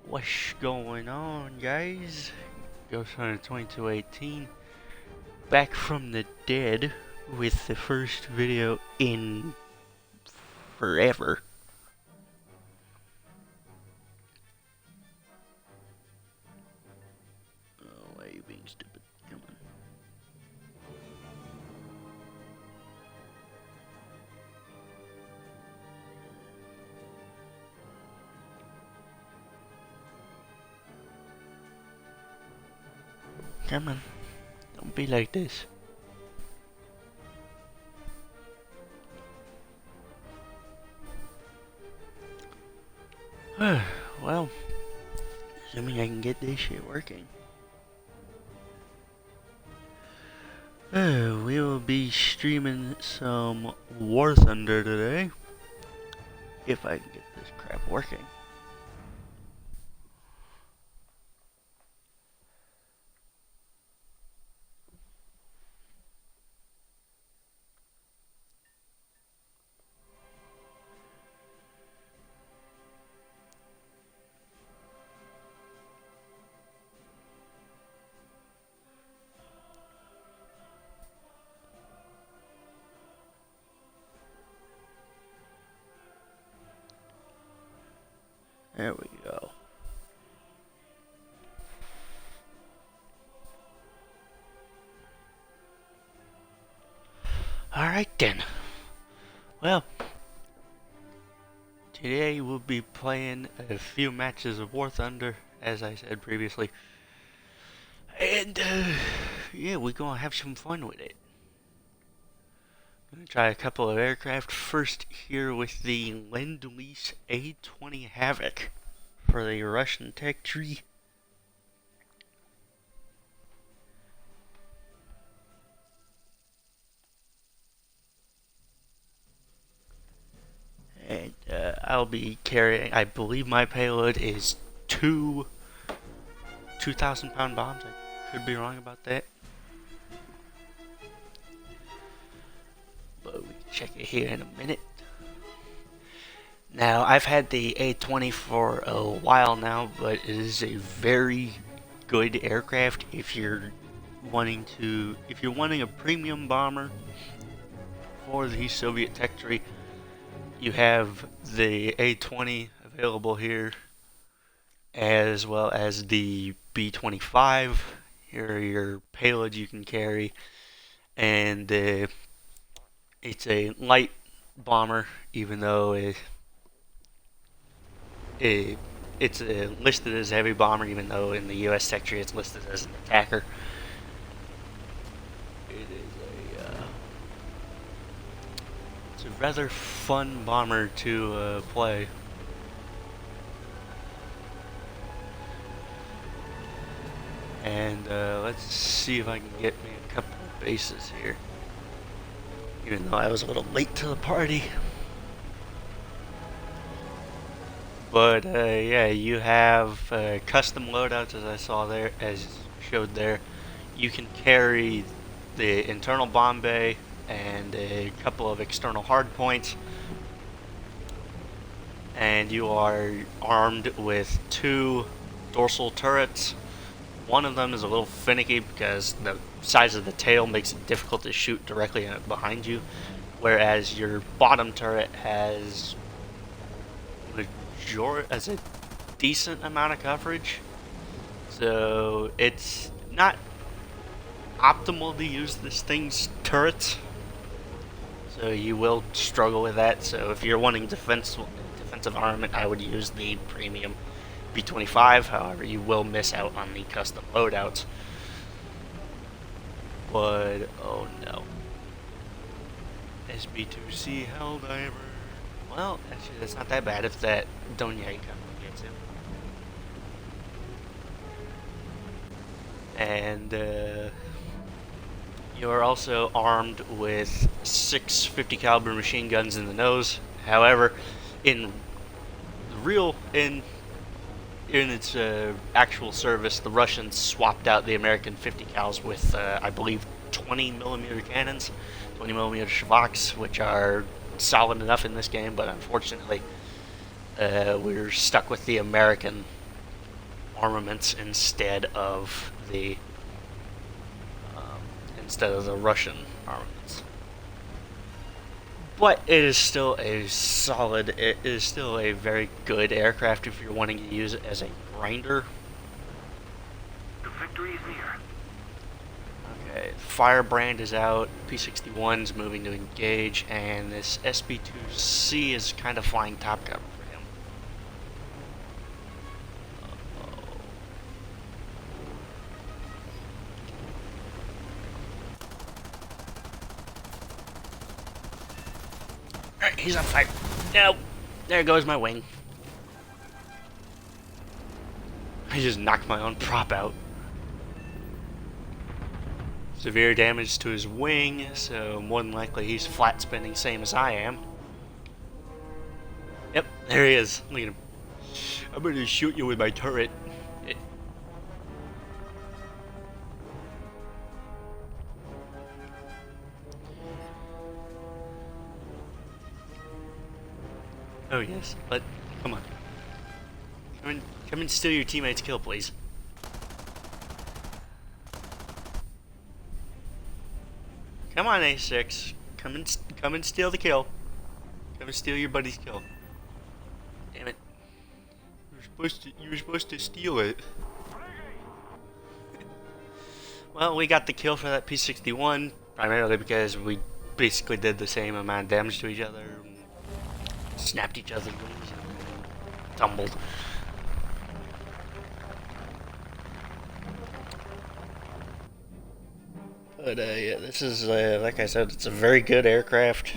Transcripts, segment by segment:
What's going on, guys? Ghost Hunter 2218 back from the dead with the first video in forever. Oh, why are you being stupid? Come on. Come on. Don't be like this. Well, assuming I can get this shit working. We will be streaming some War Thunder today. If I can get this crap working. There we go. Alright then. Well, today we'll be playing a few matches of War Thunder, as I said previously. And, yeah, we're gonna have some fun with it. Gonna try a couple of aircraft. First here with the Lend-Lease A-20 Havoc for the Russian tech tree. And I'll be carrying, I believe my payload is two 2,000-pound bombs. I could be wrong about that. But we can check it here in a minute. Now, I've had the A-20 for a while now, but it is a very good aircraft if you're wanting a premium bomber for the Soviet tech tree. You have the A-20 available here, as well as the B-25. Here are your payloads you can carry, and it's a light bomber, even though it's listed as a heavy bomber, even though in the U.S. tech tree it's listed as an attacker. It's a rather fun bomber to play. And let's see if I can get me a couple of bases here. Even though I was a little late to the party. But yeah, you have custom loadouts, as I saw there, as showed there. You can carry the internal bomb bay and a couple of external hard points. And you are armed with two dorsal turrets. One of them is a little finicky because the size of the tail makes it difficult to shoot directly behind you, whereas your bottom turret has a decent amount of coverage. So it's not optimal to use this thing's turrets, so you will struggle with that. So if you're wanting defensive armament, I would use the premium B-25. However, you will miss out on the custom loadouts. But oh no, SB-2C Helldiver. Well, actually, that's not that bad if that Donyang gets him. And you are also armed with 6 50 caliber machine guns in the nose. However, in its actual service, the Russians swapped out the American 50 cals with, I believe, 20mm cannons, 20mm Shvaks, which are solid enough in this game, but unfortunately, we're stuck with the American armaments instead of the Russian armaments. But it is still it is still a very good aircraft if you're wanting to use it as a grinder. The victory is near. Okay, Firebrand is out, P-61 is moving to engage, and this SB-2C is kind of flying top cover for him. Alright, he's on fire. Nope. There goes my wing. I just knocked my own prop out. Severe damage to his wing, so more than likely he's flat spinning, same as I am. Yep, there he is. Look at him. I'm gonna shoot you with my turret. Oh yes, but come on. Come and steal your teammate's kill, please. Come on, A6. Come and steal the kill. Come and steal your buddy's kill. Damn it. You were supposed to steal it. Well, we got the kill for that P-61 primarily because we basically did the same amount of damage to each other, snapped each other's wings, and tumbled. But yeah, this is, like I said, it's a very good aircraft.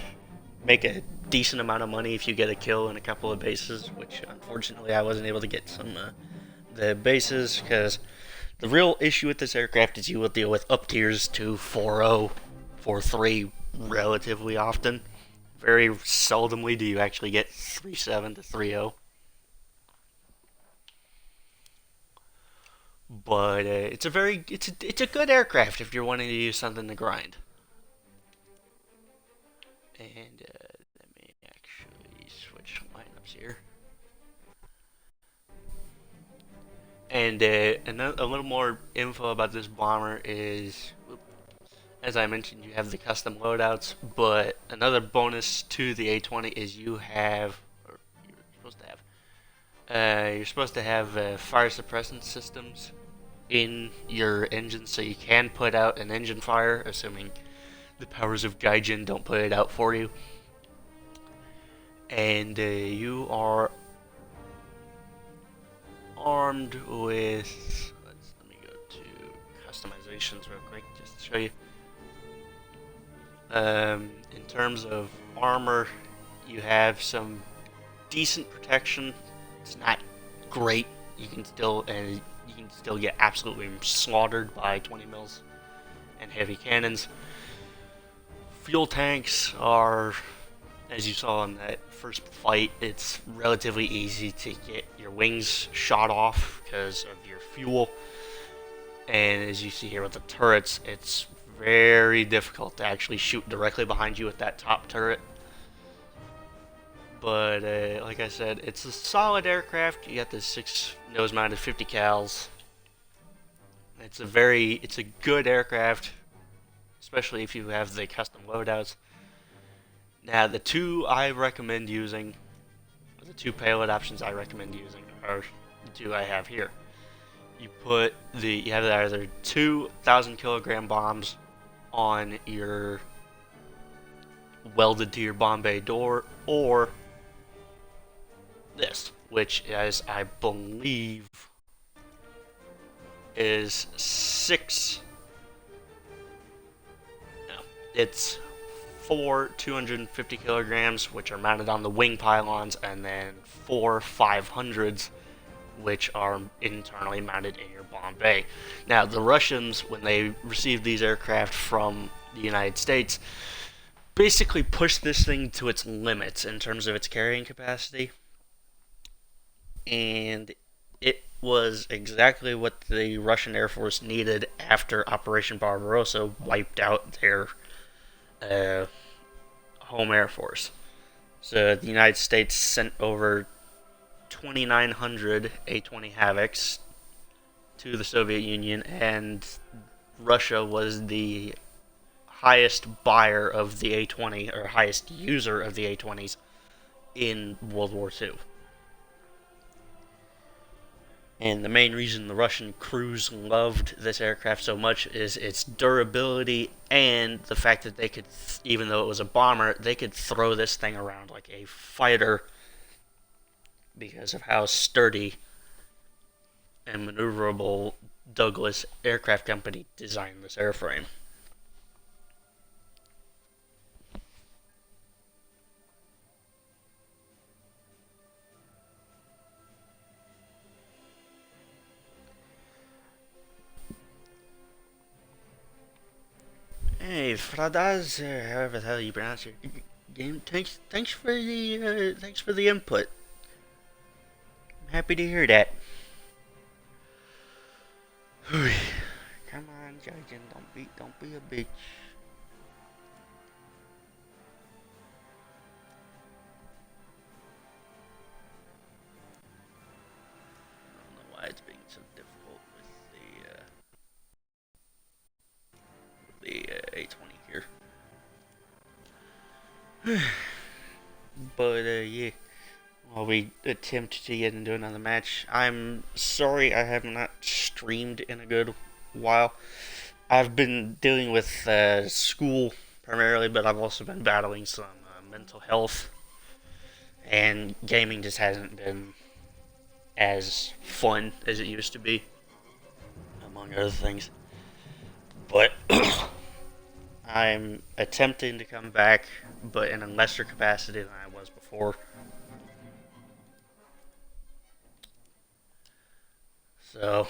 Make a decent amount of money if you get a kill in a couple of bases, which unfortunately I wasn't able to get some the bases, because the real issue with this aircraft is you will deal with up tiers to 4-0, 4-3 relatively often. Very seldomly do you actually get 3-7 to 3-0. But it's a good aircraft if you're wanting to use something to grind. And let me actually switch lineups here. And a little more info about this bomber is, as I mentioned, you have the custom loadouts, but another bonus to the A20 is you're supposed to have fire suppressant systems in your engine, so you can put out an engine fire, assuming the powers of Gaijin don't put it out for you. And you are armed with, let me go to customizations real quick just to show you. In terms of armor, you have some decent protection. It's not great. You can still get absolutely slaughtered by 20 mils and heavy cannons. Fuel tanks are, as you saw in that first fight, it's relatively easy to get your wings shot off because of your fuel. And as you see here with the turrets, it's very difficult to actually shoot directly behind you with that top turret. But like I said, it's a solid aircraft. You got the 6 nose-mounted 50 cals. It's a good aircraft, especially if you have the custom loadouts. Now, the two payload options I recommend using are the two I have here. You have either 2,000 kilogram bombs on your welded to your bomb bay door, or this, which is, I believe, is it's 4 250 kilograms, which are mounted on the wing pylons, and then 4 500s, which are internally mounted in your bomb bay. Now, the Russians, when they received these aircraft from the United States, basically pushed this thing to its limits in terms of its carrying capacity. And it was exactly what the Russian Air Force needed after Operation Barbarossa wiped out their home Air Force. So the United States sent over 2,900 A-20 Havocs to the Soviet Union, and Russia was the highest buyer of the A-20, or highest user of the A-20s in World War II. And the main reason the Russian crews loved this aircraft so much is its durability and the fact that they could, even though it was a bomber, they could throw this thing around like a fighter because of how sturdy and maneuverable Douglas Aircraft Company designed this airframe. Hey, Fradaz, however the hell you pronounce your game. Thanks for the input. I'm happy to hear that. Come on, Gaijin, don't be a bitch. I don't know why it's being so difficult with the A-20 here. But yeah, while we attempt to get into another match, I'm sorry I have not streamed in a good while. I've been dealing with school primarily, but I've also been battling some mental health, and gaming just hasn't been as fun as it used to be, among other things. But I'm attempting to come back, but in a lesser capacity than I was before. So,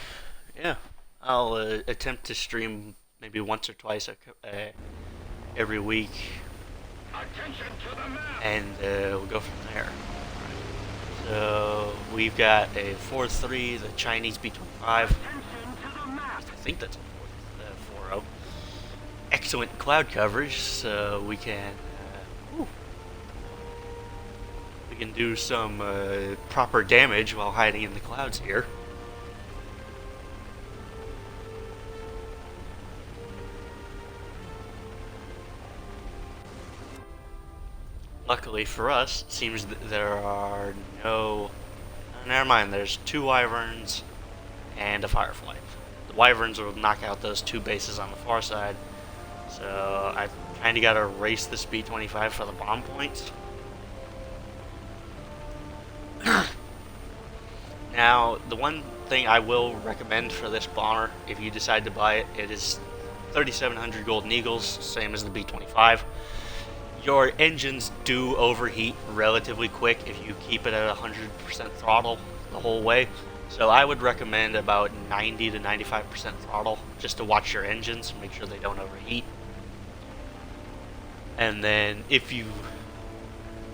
yeah, I'll attempt to stream maybe once or twice every week, and we'll go from there. So, we've got a 4-3, the Chinese B-25. I think that's a 4-0. Excellent cloud coverage, so we can do some proper damage while hiding in the clouds here. Luckily for us, it seems that there are no... Never mind, there's 2 Wyverns and a Firefly. The Wyverns will knock out those 2 bases on the far side, so I've kind of got to race this B-25 for the bomb points. Now, the one thing I will recommend for this bomber, if you decide to buy it, it is 3,700 Golden Eagles, same as the B-25. Your engines do overheat relatively quick if you keep it at 100% throttle the whole way. So I would recommend about 90 to 95% throttle just to watch your engines, make sure they don't overheat. And then if you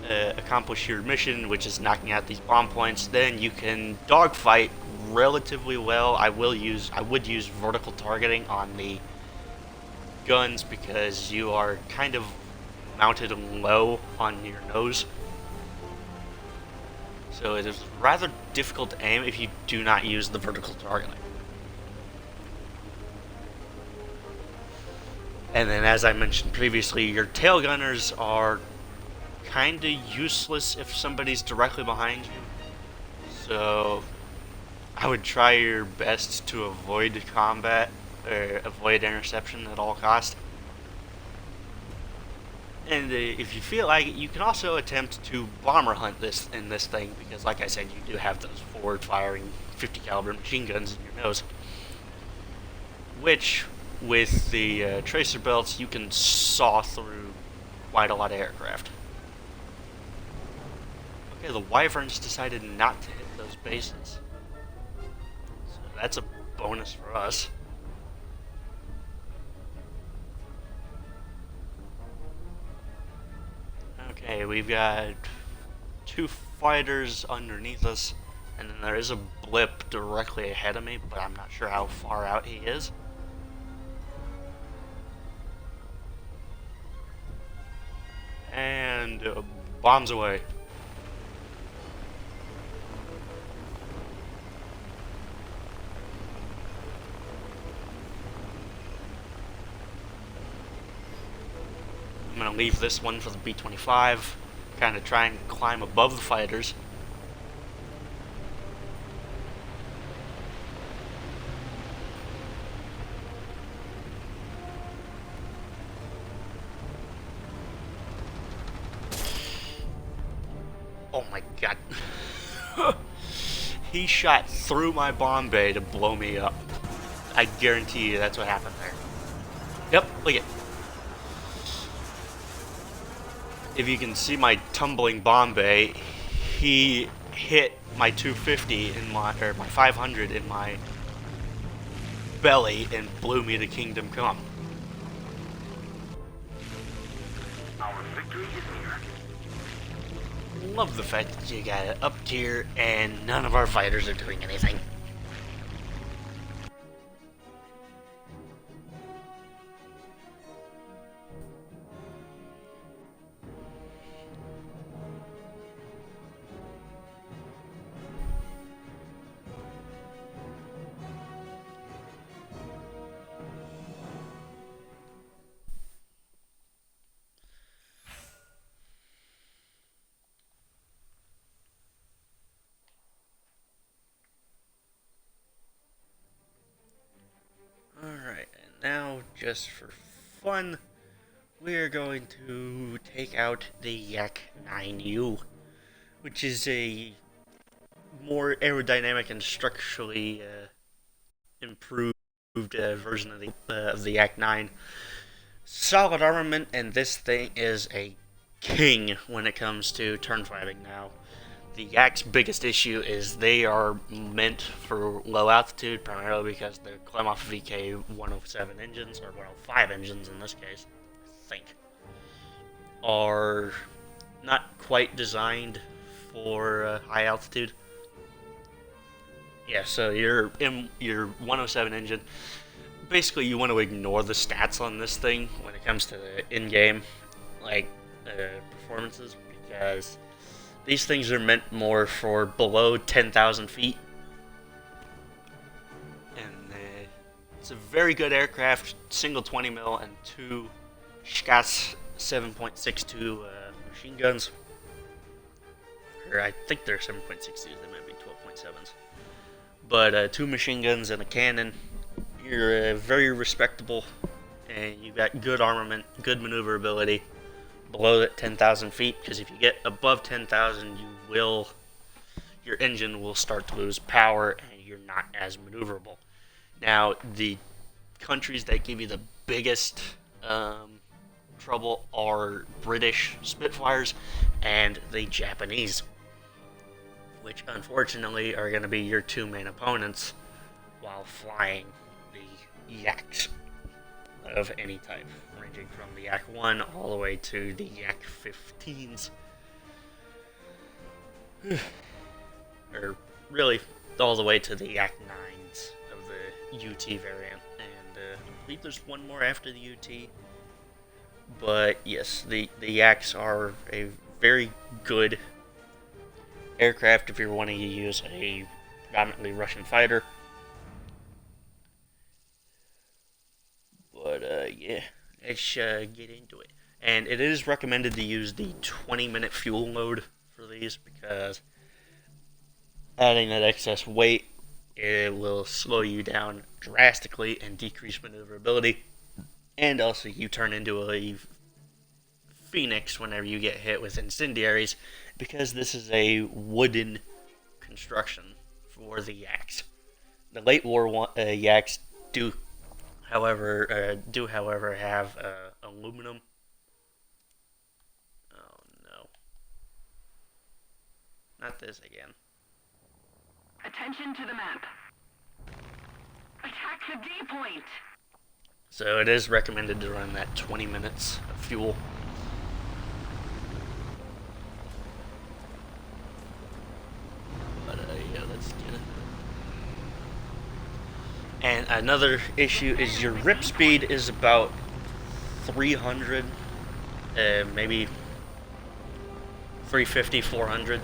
accomplish your mission, which is knocking out these bomb points, then you can dogfight relatively well. I would use vertical targeting on the guns because you are kind of mounted low on your nose, so it is rather difficult to aim if you do not use the vertical targeting. And then, as I mentioned previously, your tail gunners are kinda useless if somebody's directly behind you, so I would try your best to avoid combat or avoid interception at all costs. And if you feel like it, you can also attempt to bomber hunt this in this thing, because like I said, you do have those forward-firing 50 caliber machine guns in your nose, which with the tracer belts you can saw through quite a lot of aircraft. Okay, the Wyverns decided not to hit those bases, so that's a bonus for us. Okay, we've got 2 fighters underneath us, and then there is a blip directly ahead of me, but I'm not sure how far out he is. And bombs away. leave this one for the B-25, kind of try and climb above the fighters. Oh my god. He shot through my bomb bay to blow me up. I guarantee you that's what happened there. Yep, look at it. If you can see my tumbling bomb bay, he hit my 250 in my 500 in my belly and blew me to Kingdom Come. Our victory is near. Love the fact that you got it up tier and none of our fighters are doing anything. Alright, and now just for fun, we're going to take out the Yak 9U, which is a more aerodynamic and structurally improved version of the Yak 9. Solid armament, and this thing is a king when it comes to turn fighting now. The Yak's biggest issue is they are meant for low altitude, primarily because they're Klemov VK107 engines, or 105 engines in this case, I think, are not quite designed for high altitude. Yeah, so your 107 engine, basically you want to ignore the stats on this thing when it comes to the in-game performances, because these things are meant more for below 10,000 feet. And it's a very good aircraft, single 20 mil and two SCAS 7.62 machine guns. Or I think they're 7.62s, they might be 12.7s. But two machine guns and a cannon. You're very respectable, and you've got good armament, good maneuverability below that 10,000 feet, because if you get above 10,000, your engine will start to lose power and you're not as maneuverable. Now, the countries that give you the biggest trouble are British Spitfires and the Japanese, which unfortunately are going to be your two main opponents while flying the Yaks of any type, ranging from the Yak 1 all the way to the Yak 15s. Or really, all the way to the Yak 9s of the UT variant. And I believe there's one more after the UT. But yes, the Yaks are a very good aircraft if you're wanting to use a predominantly Russian fighter. But yeah, let's get into it. And it is recommended to use the 20-minute fuel load for these, because adding that excess weight, it will slow you down drastically and decrease maneuverability. And also, you turn into a phoenix whenever you get hit with incendiaries, because this is a wooden construction for the Yaks. The late war Yaks do, however, have aluminum. Oh no. Not this again. Attention to the map. Attack the D point. So it is recommended to run that 20 minutes of fuel. But yeah, let's get it. And another issue is your rip speed is about 300, maybe 350, 400,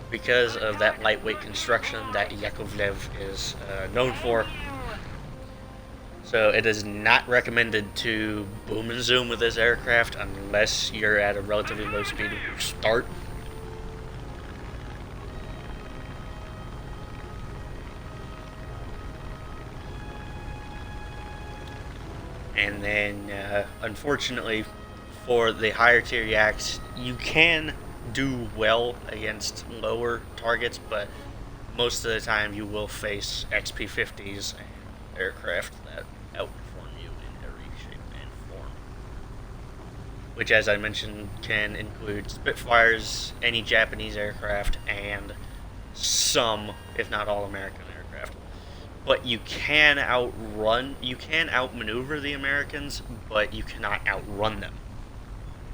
because of that lightweight construction that Yakovlev is known for. So it is not recommended to boom and zoom with this aircraft unless you're at a relatively low speed when you start. And then, unfortunately, for the higher tier yaks, you can do well against lower targets, but most of the time you will face XP-50s and aircraft that outperform you in every shape and form. Which, as I mentioned, can include Spitfires, any Japanese aircraft, and some, if not all, American aircraft. But you can outmaneuver the Americans, but you cannot outrun them.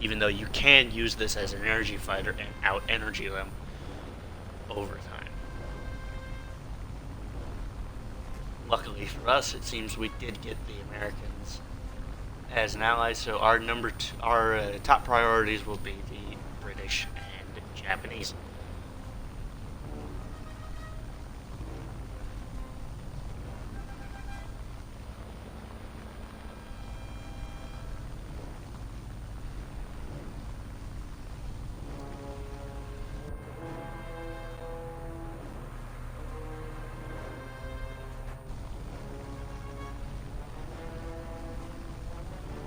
Even though you can use this as an energy fighter and out-energy them over time. Luckily for us, it seems we did get the Americans as an ally, so our top priorities will be the British and Japanese.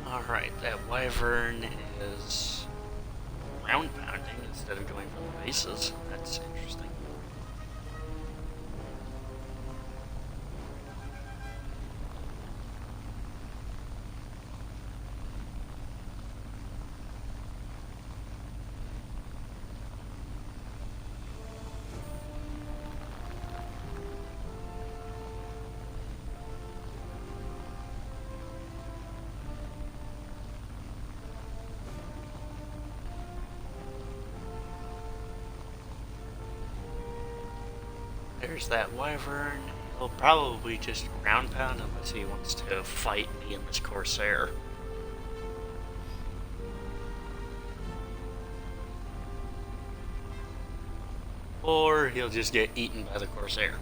Alright, that Wyvern is ground pounding instead of going for the bases. That's interesting. There's that Wyvern. He'll probably just ground pound unless he wants to fight me and this Corsair. Or he'll just get eaten by the Corsair.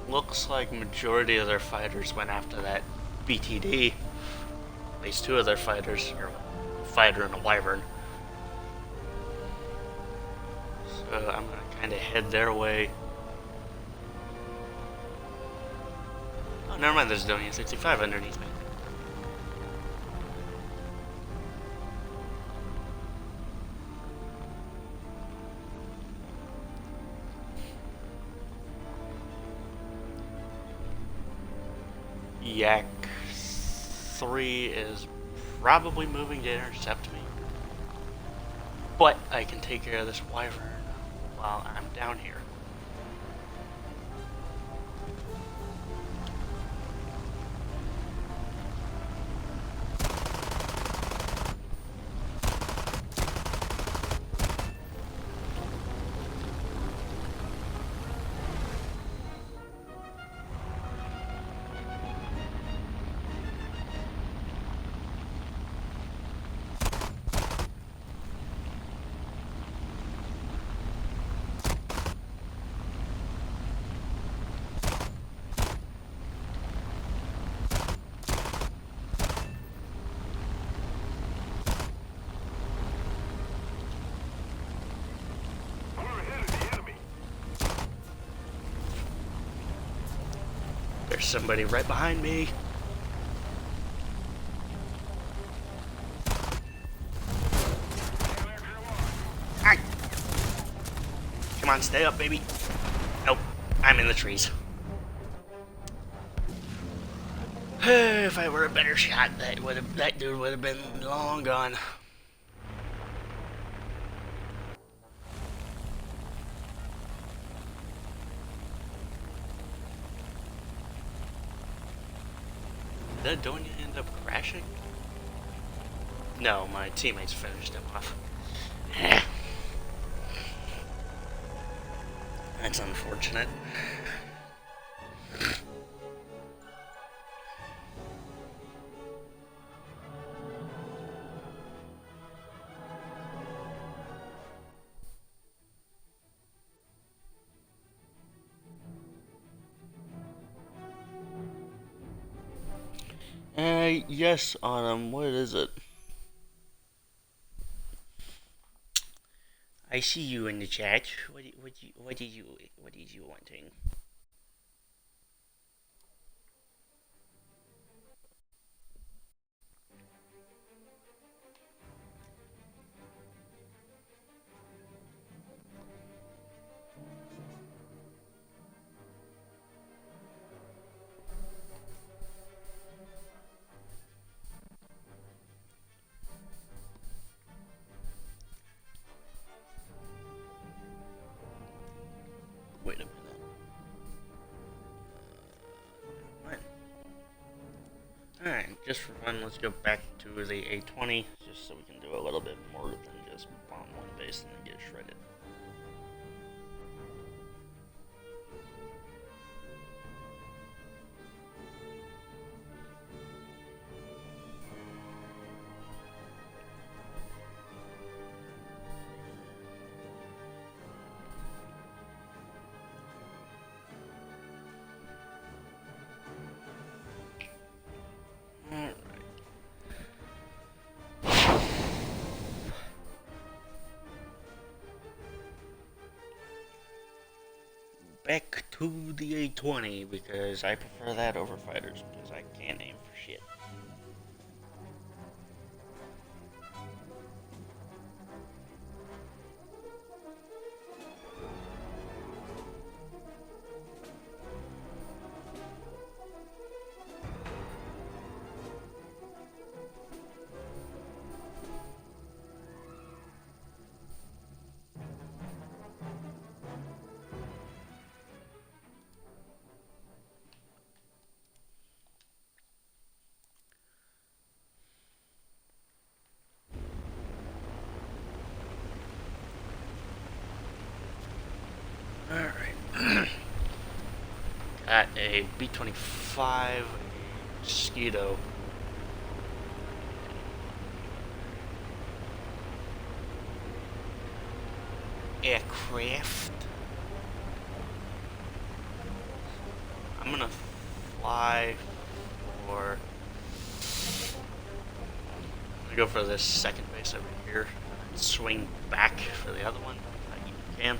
Looks like majority of their fighters went after that BTD. At least two of their fighters, or a fighter and a Wyvern. So I'm gonna kind of head their way. Oh, never mind. There's Donia 65 underneath me. Yak 3 is probably moving to intercept me. But I can take care of this Wyvern while I'm down here. There's somebody right behind me. Hi. Come on, stay up, baby. Nope, I'm in the trees. If I were a better shot, that dude would have been long gone. Did Donia end up crashing? No, my teammates finished him off. That's unfortunate. Alright, yes, Autumn, what is it? I see you in the chat. What did you wanting? Wait a minute. What? Alright, just for fun, let's go back to the A20, just so we can do a little bit more than just bomb one base and then get shredded. Back to the A20 because I prefer that over fighters because I can't aim for shit. Alright. Got a B-25 Mosquito. Aircraft. I'm gonna fly for... I'm gonna go for this second base over here. Swing back for the other one. If I can.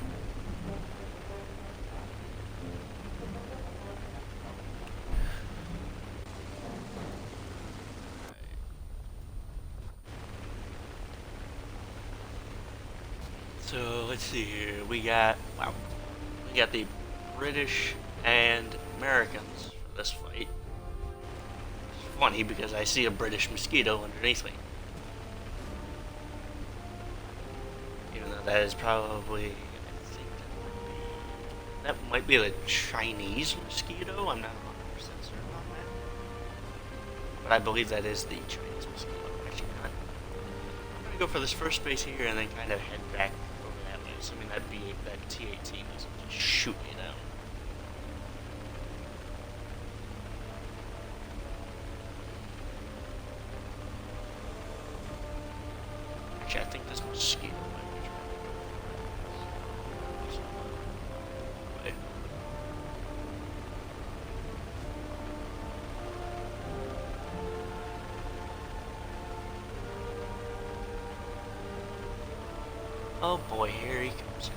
So let's see here. We got the British and Americans for this fight. It's funny because I see a British Mosquito underneath me. Even though that is probably, I think that might be the Chinese Mosquito. I'm not 100% certain on that. But I believe that is the Chinese Mosquito. Actually not. I'm gonna go for this first base here and then kind of head back over that way, assuming that T-18 doesn't just shoot me down. Actually, I think this Mosquito might be trying. Oh boy, here he comes.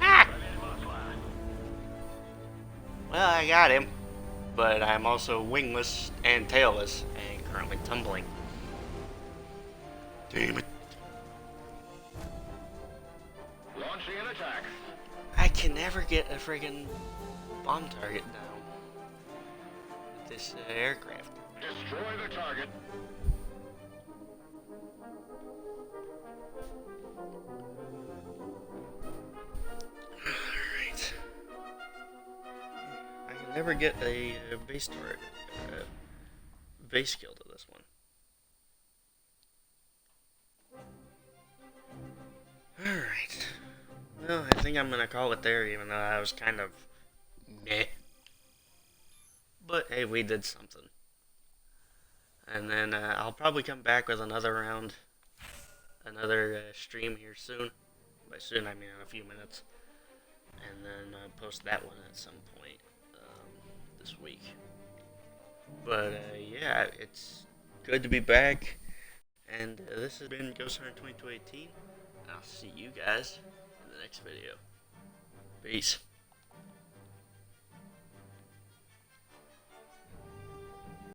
Ah! Well, I got him, but I'm also wingless and tailless and currently tumbling. Damn it. Launching an attack. I can never get a friggin' bomb target down with this aircraft. Destroy the target. Alright. I can never get a base turret, base kill to this one. Alright. Well, I think I'm gonna call it there, even though I was kind of meh. But hey, we did something. And then I'll probably come back with another round, another stream here soon. By soon, I mean in a few minutes. And then post that one at some point this week. But yeah, it's good to be back. And this has been Ghost Hunter 2218. I'll see you guys in the next video. Peace.